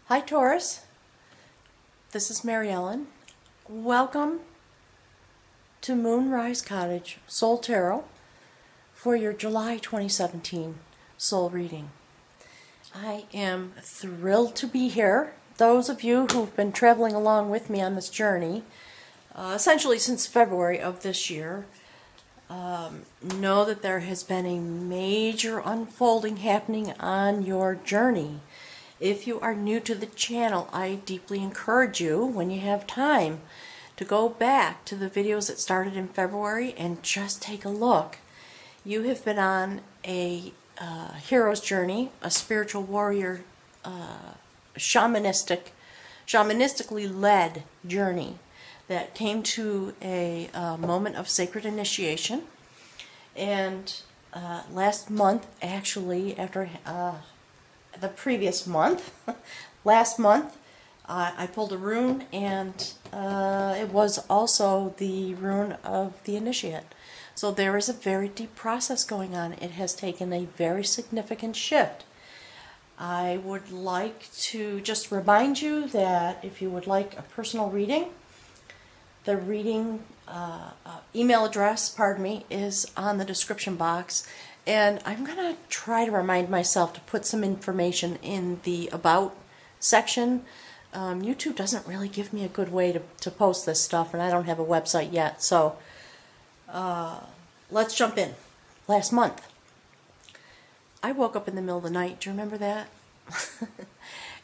Hi Taurus, this is Mary Ellen. Welcome to Moonrise Cottage Soul Tarot for your July 2017 soul reading. I am thrilled to be here. Those of you who've been traveling along with me on this journey, essentially since February of this year, know that there has been a major unfolding happening on your journey. If you are new to the channel, I deeply encourage you, when you have time, to go back to the videos that started in February and just take a look. You have been on a hero's journey, a spiritual warrior, shamanistically led journey that came to a moment of sacred initiation. And last month, actually, after the previous month, last month, I pulled a rune, and it was also the rune of the initiate. So there is a very deep process going on. It has taken a very significant shift. I would like to just remind you that if you would like a personal reading, the reading email address, is on the description box. And I'm going to try to remind myself to put some information in the About section. YouTube doesn't really give me a good way to post this stuff, and I don't have a website yet. So let's jump in. Last month, I woke up in the middle of the night. Do you remember that?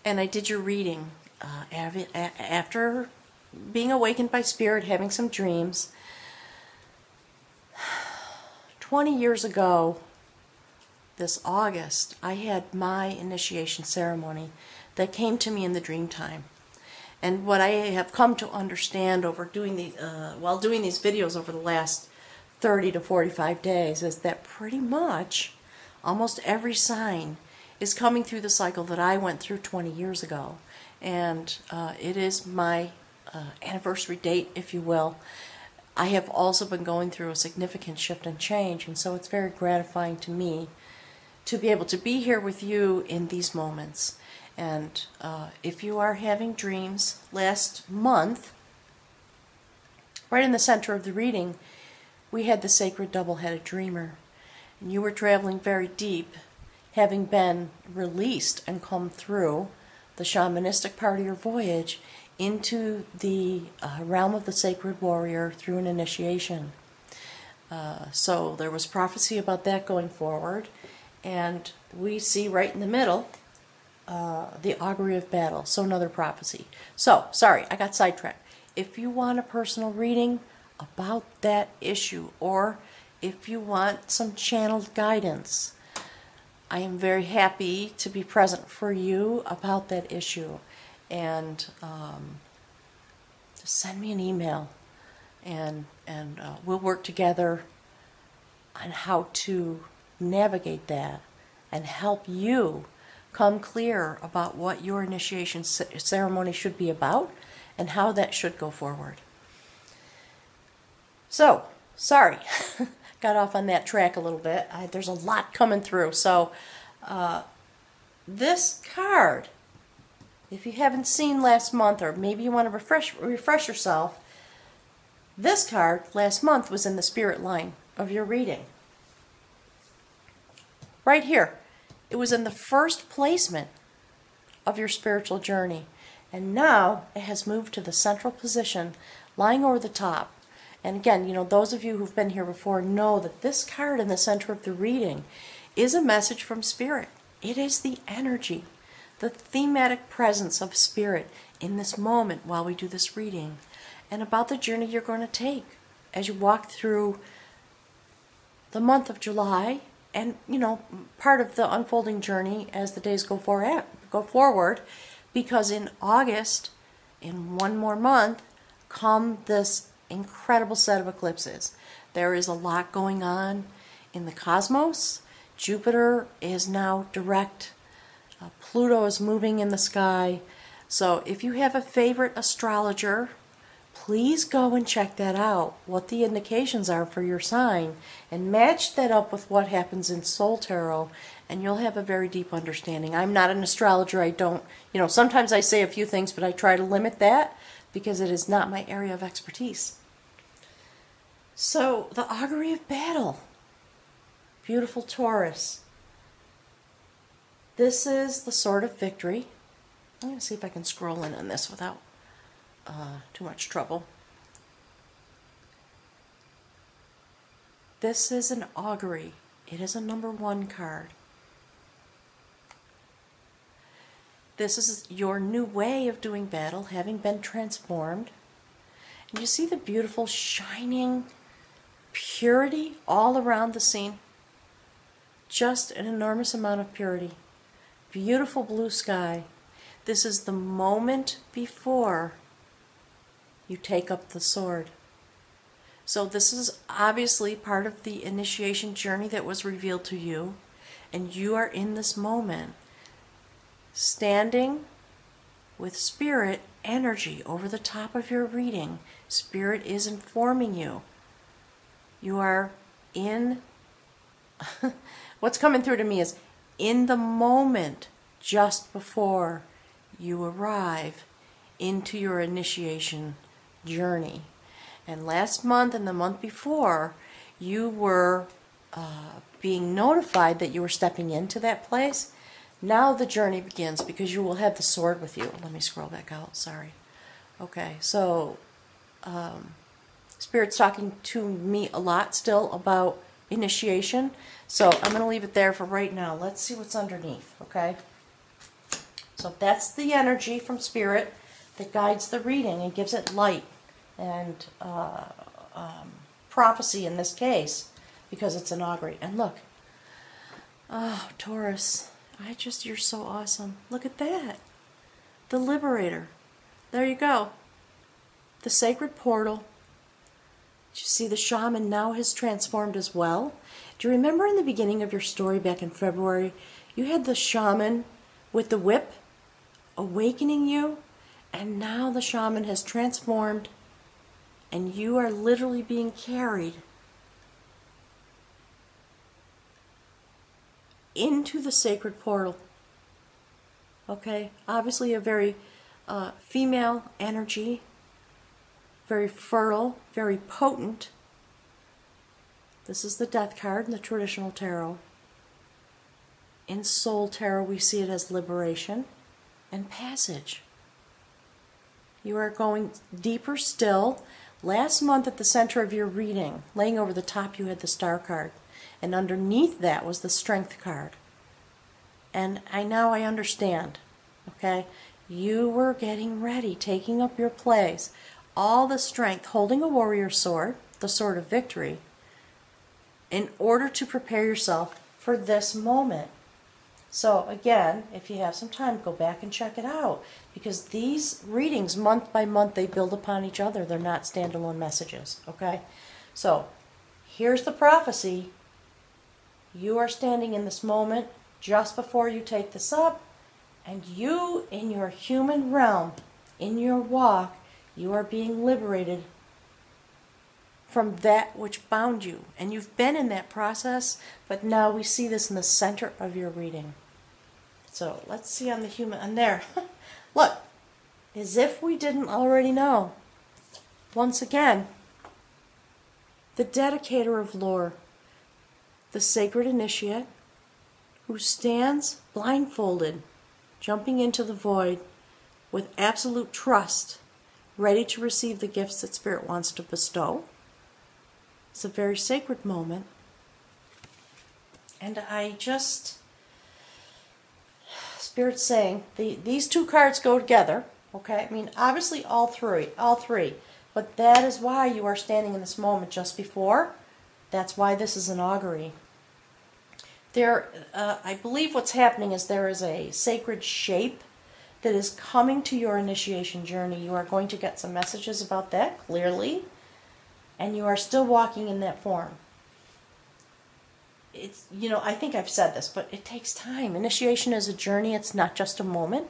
And I did your reading after being awakened by spirit, having some dreams. 20 years ago, this August, I had my initiation ceremony that came to me in the dream time. And what I have come to understand over doing while doing these videos over the last 30 to 45 days is that pretty much almost every sign is coming through the cycle that I went through 20 years ago. And it is my anniversary date, if you will. I have also been going through a significant shift and change, and so it's very gratifying to me to be able to be here with you in these moments. And if you are having dreams, last month, right in the center of the reading, we had the sacred double-headed dreamer. And you were traveling very deep, having been released and come through the shamanistic part of your voyage into the realm of the sacred warrior through an initiation. So there was prophecy about that going forward. And we see right in the middle the augury of battle, so another prophecy. So, sorry, I got sidetracked. If you want a personal reading about that issue, or if you want some channeled guidance, I am very happy to be present for you about that issue. And just send me an email, and we'll work together on how to navigate that and help you come clear about what your initiation ceremony should be about and how that should go forward. So, sorry, got off on that track a little bit. There's a lot coming through. So, this card, if you haven't seen last month, or maybe you want to refresh yourself, this card last month was in the spirit line of your reading. Right here. It was in the first placement of your spiritual journey. And now it has moved to the central position, lying over the top. And again, you know, those of you who've been here before know that this card in the center of the reading is a message from spirit. It is the energy, the thematic presence of spirit in this moment while we do this reading, and about the journey you're going to take as you walk through the month of July, and, you know, part of the unfolding journey as the days go forward, because in August, in one more month, come this incredible set of eclipses. There is a lot going on in the cosmos. Jupiter is now direct. Pluto is moving in the sky. So if you have a favorite astrologer, please go and check that out, what the indications are for your sign, and match that up with what happens in Soul Tarot, and you'll have a very deep understanding. I'm not an astrologer. I don't, sometimes I say a few things, but I try to limit that because it is not my area of expertise. So, the augury of battle. Beautiful Taurus. This is the sword of victory. I'm going to see if I can scroll in on this without too much trouble. This is an augury. It is a number 1 card. This is your new way of doing battle, having been transformed. And you see the beautiful shining purity all around the scene? Just an enormous amount of purity. Beautiful blue sky. This is the moment before you take up the sword. So this is obviously part of the initiation journey that was revealed to you, and you are in this moment, standing with spirit energy over the top of your reading. Spirit is informing you. You are in, what's coming through to me is in the moment just before you arrive into your initiation journey. And last month and the month before, you were being notified that you were stepping into that place. Now the journey begins because you will have the sword with you. Let me scroll back out, sorry. Okay, so Spirit's talking to me a lot still about initiation. So I'm going to leave it there for right now. Let's see what's underneath, okay? So that's the energy from Spirit that guides the reading and gives it light and prophecy in this case, because it's an augury. And look, oh, Taurus, you're so awesome. Look at that. The Liberator. There you go. The sacred portal. Did you see the shaman now has transformed as well? Do you remember in the beginning of your story back in February, you had the shaman with the whip awakening you, and now the shaman has transformed and you are literally being carried into the sacred portal. Okay, obviously a very female energy, very fertile, very potent. This is the Death card in the traditional tarot. In Soul Tarot, we see it as liberation and passage. You are going deeper still. Last month at the center of your reading, laying over the top, you had the Star card. And underneath that was the Strength card. And now I understand. Okay? You were getting ready, taking up your place. All the strength, holding a warrior sword, the sword of victory, in order to prepare yourself for this moment. So again, if you have some time, go back and check it out. Because these readings, month by month, they build upon each other. They're not standalone messages. Okay? So, here's the prophecy. You are standing in this moment just before you take this up. And you, in your human realm, in your walk, you are being liberated from that which bound you. And you've been in that process, but now we see this in the center of your reading. So let's see on the human, and there. Look, as if we didn't already know. Once again, the dedicator of lore, the sacred initiate, who stands blindfolded, jumping into the void with absolute trust, ready to receive the gifts that Spirit wants to bestow. It's a very sacred moment. And Spirit's saying, these two cards go together, okay? I mean, obviously all three, but that is why you are standing in this moment just before. That's why this is an augury. I believe what's happening is there is a sacred shape that is coming to your initiation journey. You are going to get some messages about that, clearly, and you are still walking in that form. It's, I think I've said this, but it takes time. Initiation is a journey. It's not just a moment.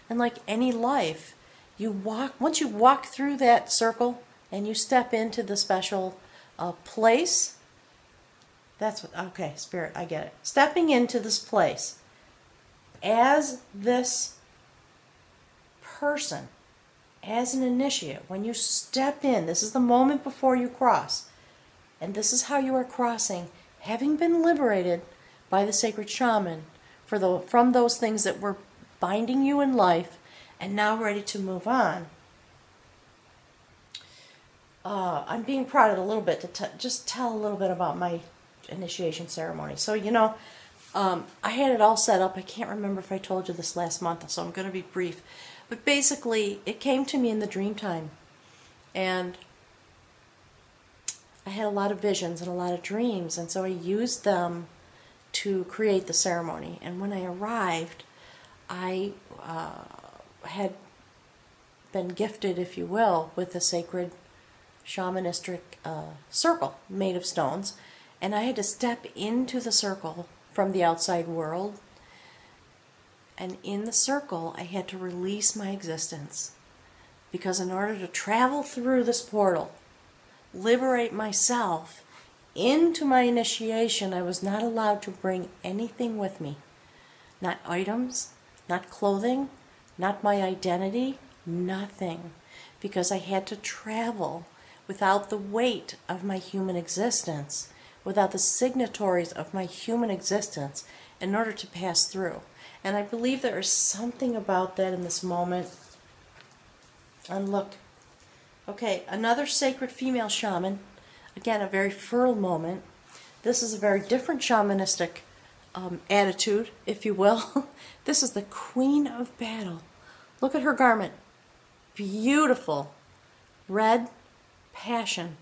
And like any life, once you walk through that circle and you step into the special place That's what, okay, Spirit, I get it. Stepping into this place as this person, as an initiate, when you step in, this is the moment before you cross. And this is how you are crossing, having been liberated by the sacred shaman from those things that were binding you in life, and now ready to move on. I'm being prodded a little bit to just tell a little bit about my initiation ceremony. So, I had it all set up. I can't remember if I told you this last month, so I'm going to be brief. But basically, it came to me in the dream time. And I had a lot of visions and a lot of dreams, and so I used them to create the ceremony. And when I arrived, I had been gifted, if you will, with a sacred shamanistic circle made of stones, and I had to step into the circle from the outside world, and in the circle I had to release my existence, because in order to travel through this portal, liberate myself into my initiation, I was not allowed to bring anything with me. Not items, not clothing, not my identity, nothing. Because I had to travel without the weight of my human existence, without the signatories of my human existence, in order to pass through. And I believe there is something about that in this moment. And look, okay, another sacred female shaman. Again, a very fertile moment. This is a very different shamanistic attitude, if you will. This is the Queen of Battle. Look at her garment. Beautiful. Red passion.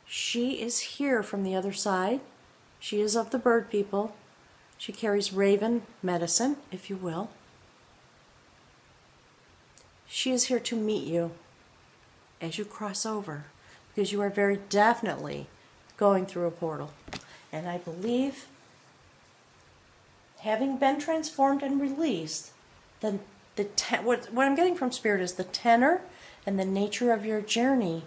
She is here from the other side. She is of the bird people. She carries raven medicine, if you will. She is here to meet you as you cross over, because you are very definitely going through a portal. And I believe, having been transformed and released, what I'm getting from Spirit is the tenor and the nature of your journey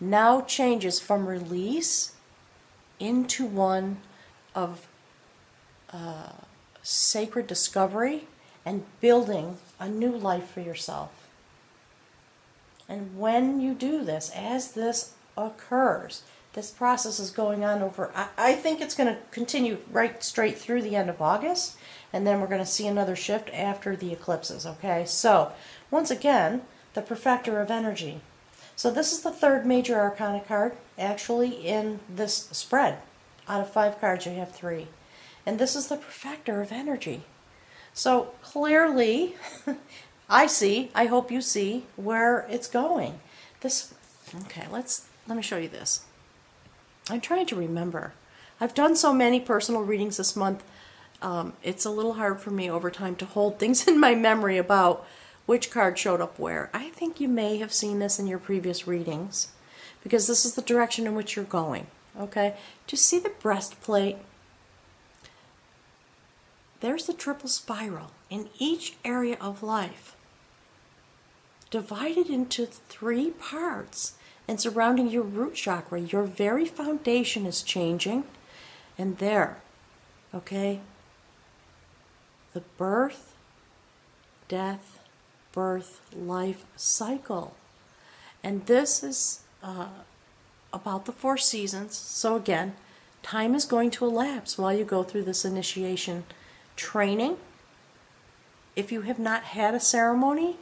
now changes from release into one of sacred discovery and building a new life for yourself. And when you do this, as this occurs, this process is going on over, I think it's going to continue right straight through the end of August, and then we're going to see another shift after the eclipses, okay? So, once again, the Perfecter of Energy. So this is the third major arcana card, actually, in this spread. Out of 5 cards, you have 3. And this is the Perfecter of Energy. So, clearly, I hope you see where it's going. Okay, let me show you this. I'm trying to remember. I've done so many personal readings this month, it's a little hard for me over time to hold things in my memory about which card showed up where. I think you may have seen this in your previous readings, because this is the direction in which you're going. Okay? Do you see the breastplate? There's the triple spiral in each area of life, divided into 3 parts and surrounding your root chakra. Your very foundation is changing. And there, okay, the birth, death, birth, life cycle. And this is about the 4 seasons. So again, time is going to elapse while you go through this initiation training. If you have not had a ceremony,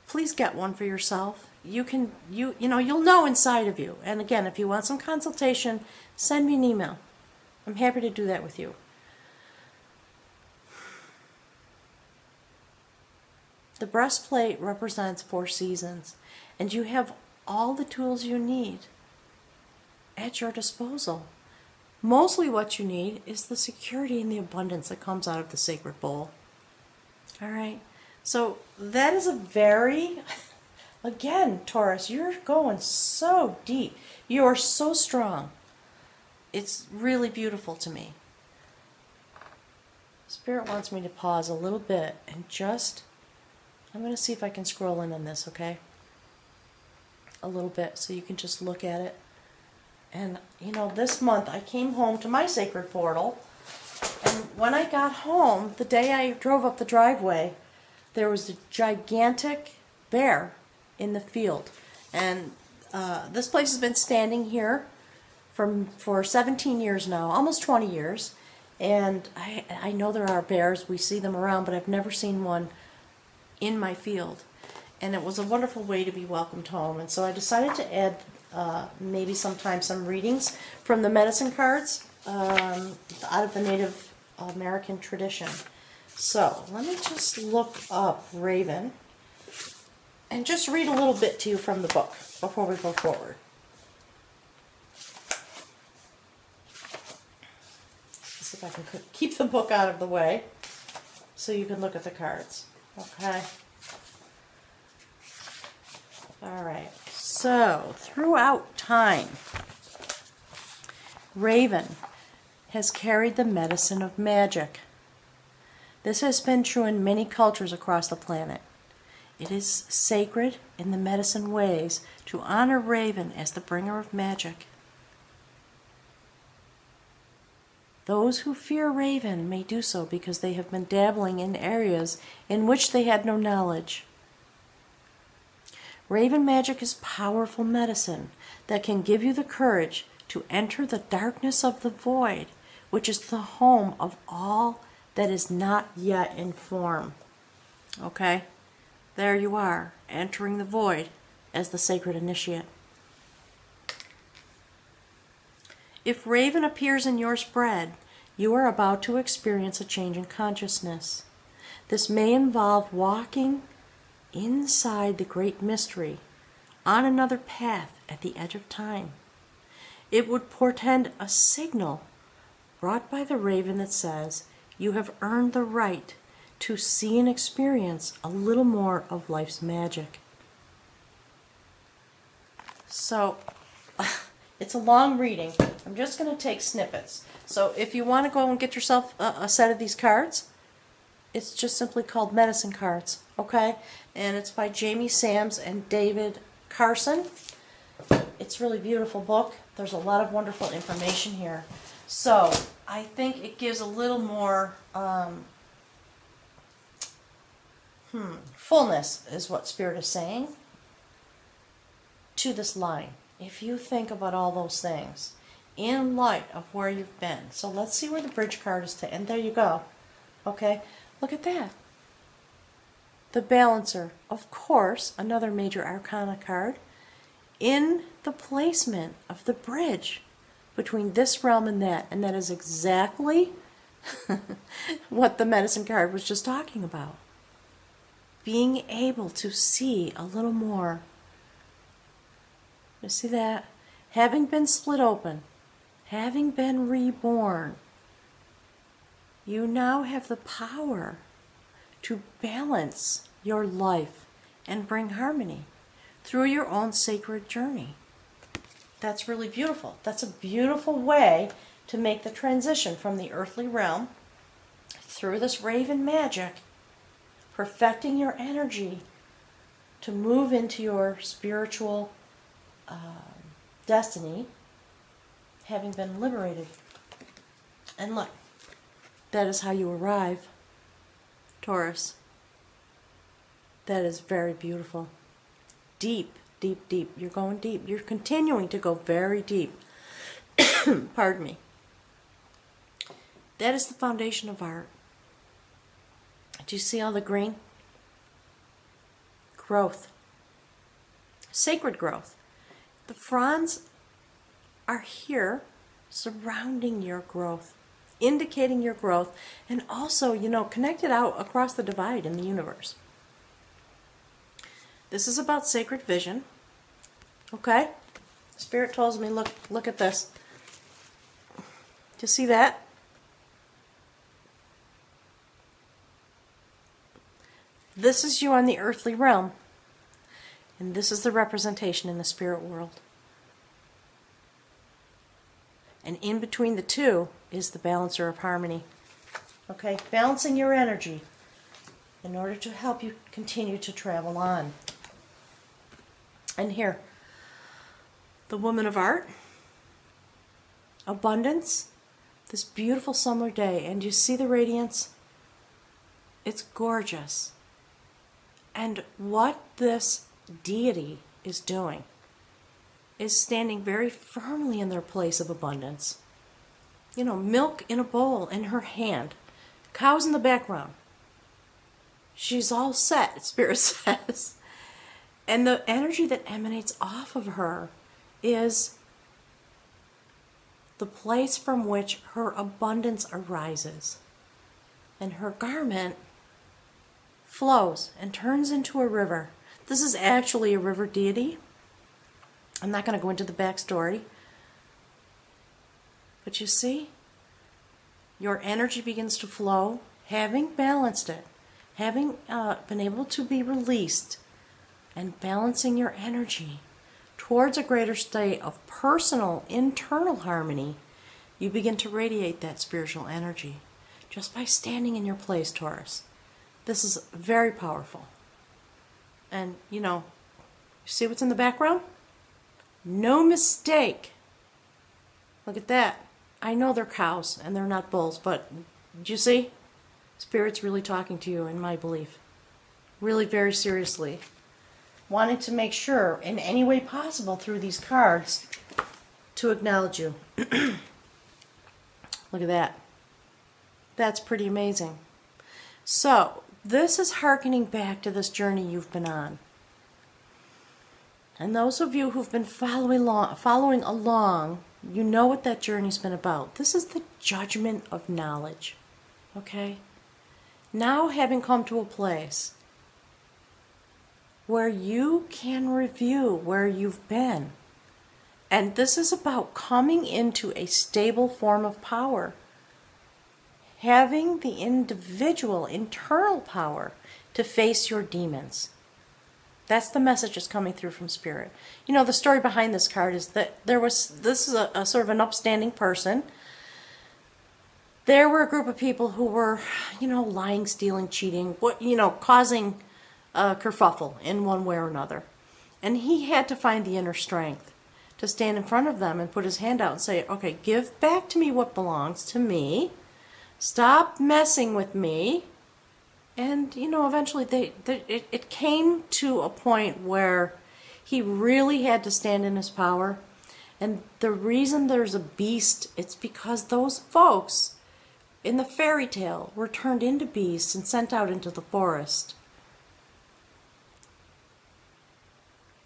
please get one for yourself. You'll know inside of you. And again, if you want some consultation, send me an email. I'm happy to do that with you. The breastplate represents 4 seasons, and you have all the tools you need at your disposal. Mostly what you need is the security and the abundance that comes out of the sacred bowl. All right, so that is a very, again, Taurus, you're going so deep. You are so strong. It's really beautiful to me. Spirit wants me to pause a little bit and I'm going to see if I can scroll in on this, okay? a little bit so you can just look at it. And, you know, this month I came home to my sacred portal, and when I got home, the day I drove up the driveway, there was a gigantic bear in the field. And this place has been standing here for 17 years now, almost 20 years. And I know there are bears, we see them around, but I've never seen one in my field. And it was a wonderful way to be welcomed home. And so I decided to add maybe sometime some readings from the medicine cards out of the Native American tradition. So let me just look up Raven and just read a little bit to you from the book before we go forward. Let's see if I can keep the book out of the way so you can look at the cards. Okay. All right. So, throughout time, Raven has carried the medicine of magic. This has been true in many cultures across the planet. It is sacred in the medicine ways to honor Raven as the bringer of magic. Those who fear Raven may do so because they have been dabbling in areas in which they had no knowledge. Raven magic is powerful medicine that can give you the courage to enter the darkness of the void, which is the home of all that is not yet in form. Okay? There you are, entering the void as the sacred initiate. If Raven appears in your spread, you are about to experience a change in consciousness. This may involve walking inside the great mystery, on another path at the edge of time. It would portend a signal brought by the Raven that says, you have earned the right to see and experience a little more of life's magic. So, it's a long reading. I'm just going to take snippets. So if you want to go and get yourself a set of these cards, it's just simply called Medicine Cards, okay? And it's by Jamie Sams and David Carson. It's a really beautiful book. There's a lot of wonderful information here. So I think it gives a little more fullness, is what Spirit is saying, to this line. If you think about all those things in light of where you've been. So let's see where the bridge card is to, and there you go. Okay, look at that. The Balancer, of course, another major arcana card, in the placement of the bridge between this realm and that is exactly what the medicine card was just talking about. Being able to see a little more. You see that? Having been split open, having been reborn, you now have the power to balance your life and bring harmony through your own sacred journey. That's really beautiful. That's a beautiful way to make the transition from the earthly realm through this Raven magic, perfecting your energy to move into your spiritual destiny, having been liberated. And look, that is how you arrive, Taurus. That is very beautiful. Deep, deep, deep. You're going deep. You're continuing to go very deep. Pardon me. That is the foundation of art. Do you see all the green? Growth. Sacred growth. The fronds are here surrounding your growth, indicating your growth, and also, you know, connected out across the divide in the universe. This is about sacred vision. Okay? Spirit tells me, look at this. Do you see that? This is you on the earthly realm. And this is the representation in the spirit world. And in between the two is the balancer of harmony. Okay? Balancing your energy in order to help you continue to travel on. And here, the woman of art, abundance, this beautiful summer day, and you see the radiance? It's gorgeous. And what this deity is doing is standing very firmly in their place of abundance. You know, milk in a bowl in her hand, cows in the background. She's all set, Spirit says. And the energy that emanates off of her is the place from which her abundance arises. And her garment flows and turns into a river. This is actually a river deity. I'm not going to go into the backstory. But you see, your energy begins to flow, having balanced it, having been able to be released, and balancing your energy towards a greater state of personal, internal harmony. You begin to radiate that spiritual energy just by standing in your place, Taurus. This is very powerful. And, you know, you see what's in the background? No mistake. Look at that. I know they're cows and they're not bulls, but did you see? Spirit's really talking to you, in my belief. Really very seriously. Wanted to make sure, in any way possible through these cards, to acknowledge you. Look at that. That's pretty amazing. So, this is hearkening back to this journey you've been on. And those of you who've been following along, you know what that journey's been about. This is the judgment of knowledge. Okay? Now, having come to a place where you can review where you've been. And this is about coming into a stable form of power. Having the individual internal power to face your demons. That's the message that's coming through from Spirit. You know, the story behind this card is that this is a sort of an upstanding person. There were a group of people who were, you know, lying, stealing, cheating, causing a kerfuffle in one way or another. And he had to find the inner strength to stand in front of them and put his hand out and say, okay, give back to me what belongs to me. Stop messing with me. And, you know, eventually it came to a point where he really had to stand in his power. And the reason there's a beast, it's because those folks in the fairy tale were turned into beasts and sent out into the forest.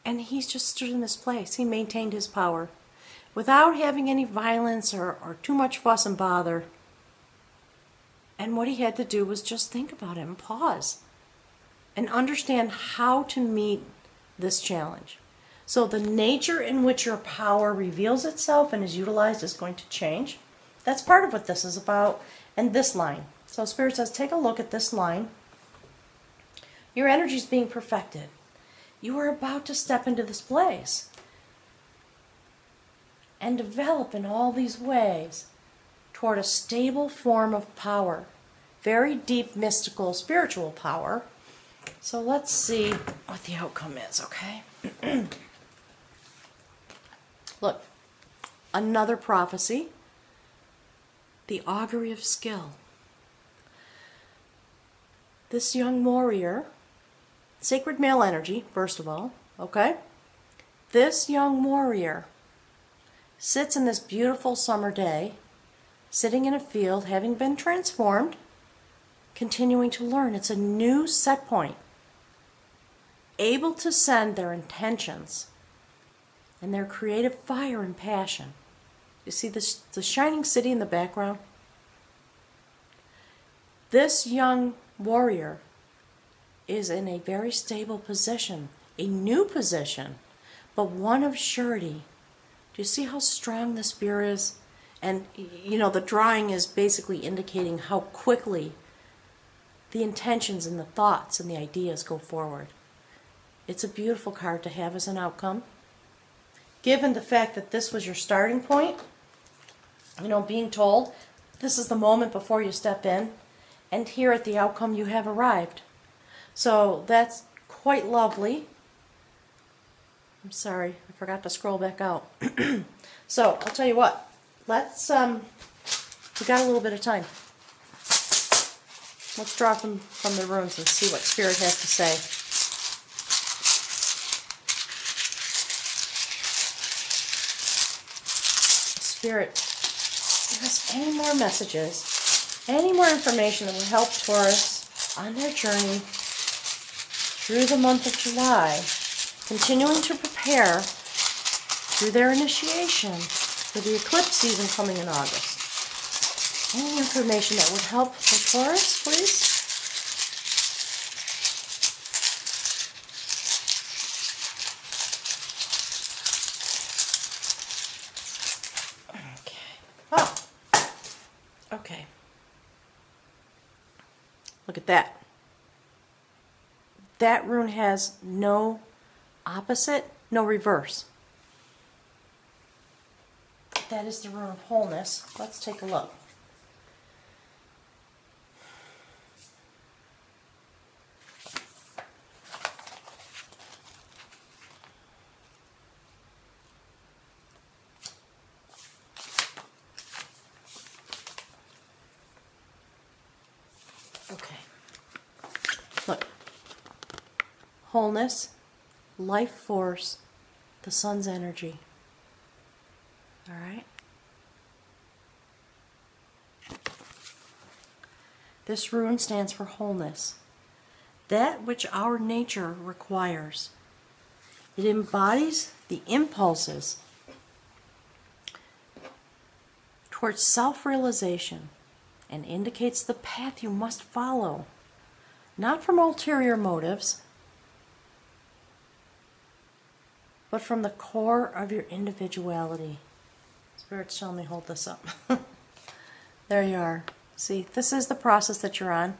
And he's just stood in his place. He maintained his power without having any violence or too much fuss and bother. And what he had to do was just think about it and pause and understand how to meet this challenge. So the nature in which your power reveals itself and is utilized is going to change. That's part of what this is about. And this line. So Spirit says, take a look at this line. Your energy is being perfected. You are about to step into this place and develop in all these ways toward a stable form of power. Very deep, mystical, spiritual power. So let's see what the outcome is, okay? Look, another prophecy. The augury of skill. This young warrior, sacred male energy, first of all, okay? This young warrior sits in this beautiful summer day, sitting in a field, having been transformed, continuing to learn. It's a new set point. Able to send their intentions and their creative fire and passion. You see the shining city in the background? This young warrior is in a very stable position, a new position, but one of surety. Do you see how strong the spirit is? And, you know, the drawing is basically indicating how quickly the intentions and the thoughts and the ideas go forward. It's a beautiful card to have as an outcome. Given the fact that this was your starting point, you know, being told this is the moment before you step in, and here at the outcome you have arrived. So that's quite lovely. I'm sorry, I forgot to scroll back out. So, I'll tell you what. Let's, we got a little bit of time. Let's draw from the runes and see what Spirit has to say. Spirit, give us any more messages, any more information that will help Taurus on their journey through the month of July, continuing to prepare through their initiation for the eclipse season coming in August. Any information that would help for Taurus, please? Okay. Look at that. That rune has no opposite, no reverse. That is the rune of wholeness. Let's take a look. Okay. Look. Wholeness, life force, the sun's energy. All right? This rune stands for wholeness, that which our nature requires. It embodies the impulses towards self-realization and indicates the path you must follow, not from ulterior motives, but from the core of your individuality. Spirit's telling me hold this up. There you are. See, this is the process that you're on,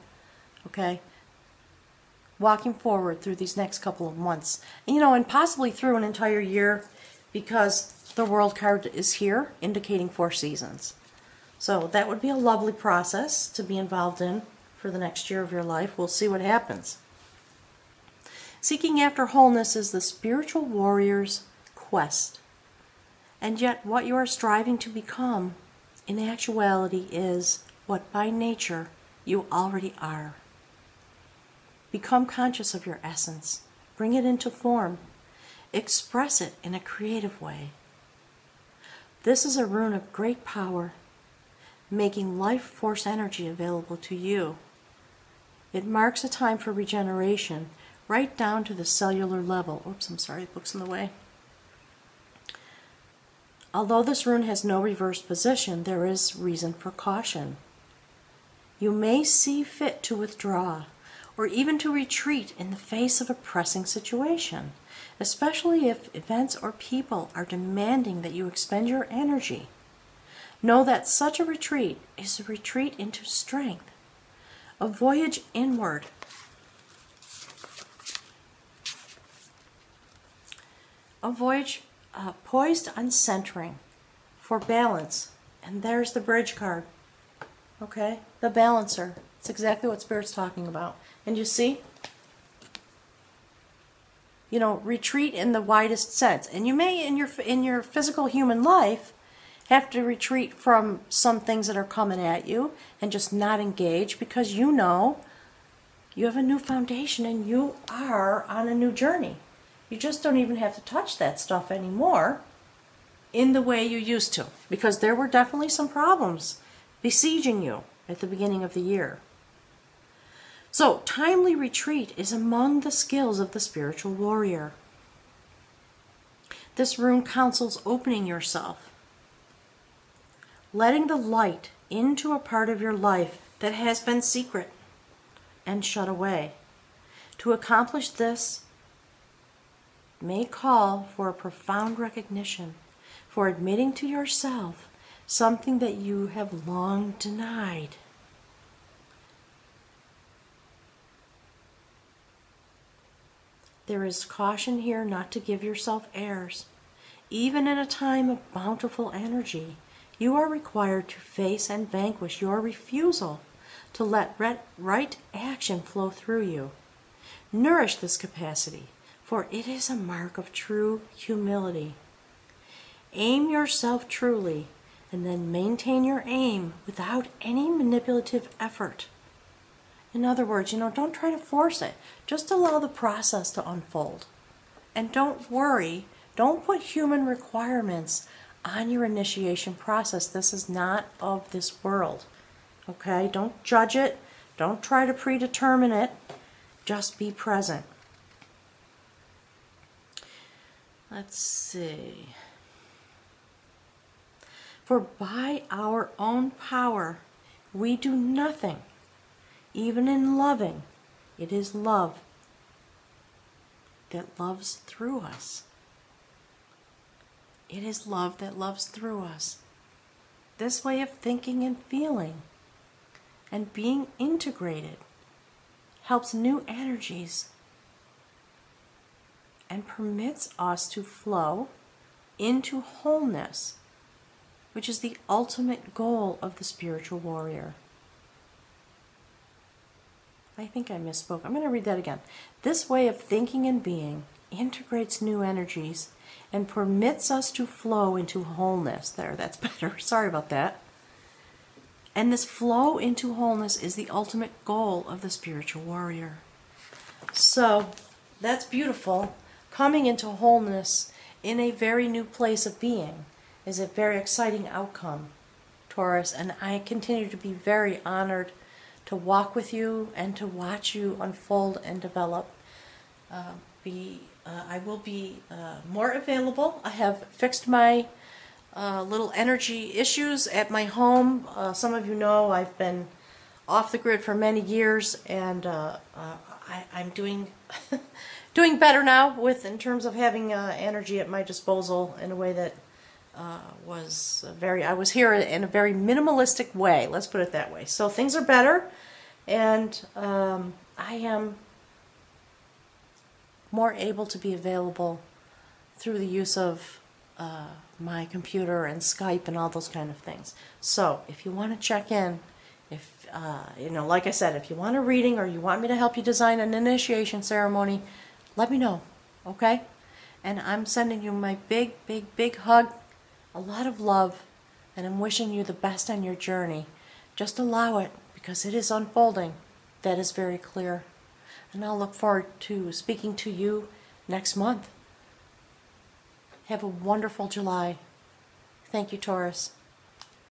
okay? Walking forward through these next couple of months. You know, and possibly through an entire year, because the World card is here, indicating 4 seasons. So that would be a lovely process to be involved in for the next year of your life. We'll see what happens. Seeking after wholeness is the spiritual warrior's quest. And yet what you are striving to become, in actuality, is what by nature you already are. Become conscious of your essence. Bring it into form. Express it in a creative way. This is a rune of great power, making life force energy available to you. It marks a time for regeneration, right down to the cellular level. Oops, I'm sorry, the book's in the way. Although this rune has no reverse position, there is reason for caution. You may see fit to withdraw, or even to retreat in the face of a pressing situation, especially if events or people are demanding that you expend your energy. Know that such a retreat is a retreat into strength, a voyage inward. A voyage poised on centering for balance. And there's the bridge card. Okay? The balancer. It's exactly what Spirit's talking about. And you see? You know, retreat in the widest sense. And you may, in your physical human life, have to retreat from some things that are coming at you and just not engage, because you know you have a new foundation and you are on a new journey. You just don't even have to touch that stuff anymore in the way you used to, because there were definitely some problems besieging you at the beginning of the year. So, timely retreat is among the skills of the spiritual warrior. This rune counsels opening yourself, letting the light into a part of your life that has been secret and shut away. To accomplish this may call for a profound recognition, for admitting to yourself something that you have long denied. There is caution here not to give yourself airs. Even in a time of bountiful energy, you are required to face and vanquish your refusal to let right action flow through you. Nourish this capacity for it is a mark of true humility. Aim yourself truly, and then maintain your aim without any manipulative effort. In other words, don't try to force it. Just allow the process to unfold. And don't worry, don't put human requirements on your initiation process. This is not of this world. Okay? Don't judge it. Don't try to predetermine it. Just be present. Let's see. For by our own power we do nothing. Even in loving, it is love that loves through us. It is love that loves through us. This way of thinking and feeling and being integrated helps new energies and permits us to flow into wholeness, which is the ultimate goal of the spiritual warrior. I think I misspoke. I'm going to read that again. This way of thinking and being integrates new energies and permits us to flow into wholeness. There, that's better. Sorry about that. And this flow into wholeness is the ultimate goal of the spiritual warrior. So, that's beautiful. Coming into wholeness in a very new place of being is a very exciting outcome, Taurus, and I continue to be very honored to walk with you and to watch you unfold and develop. I will be more available. I have fixed my little energy issues at my home. Some of you know I've been off the grid for many years, and I'm doing doing better now in terms of having energy at my disposal in a way that I was here in a very minimalistic way, let's put it that way. So things are better, and I am more able to be available through the use of my computer and Skype and all those kind of things. So if you want to check in, if like I said, if you want a reading or you want me to help you design an initiation ceremony, let me know, okay? And I'm sending you my big, big, big hug, a lot of love, and I'm wishing you the best on your journey. Just allow it, because it is unfolding. That is very clear. And I'll look forward to speaking to you next month. Have a wonderful July. Thank you, Taurus.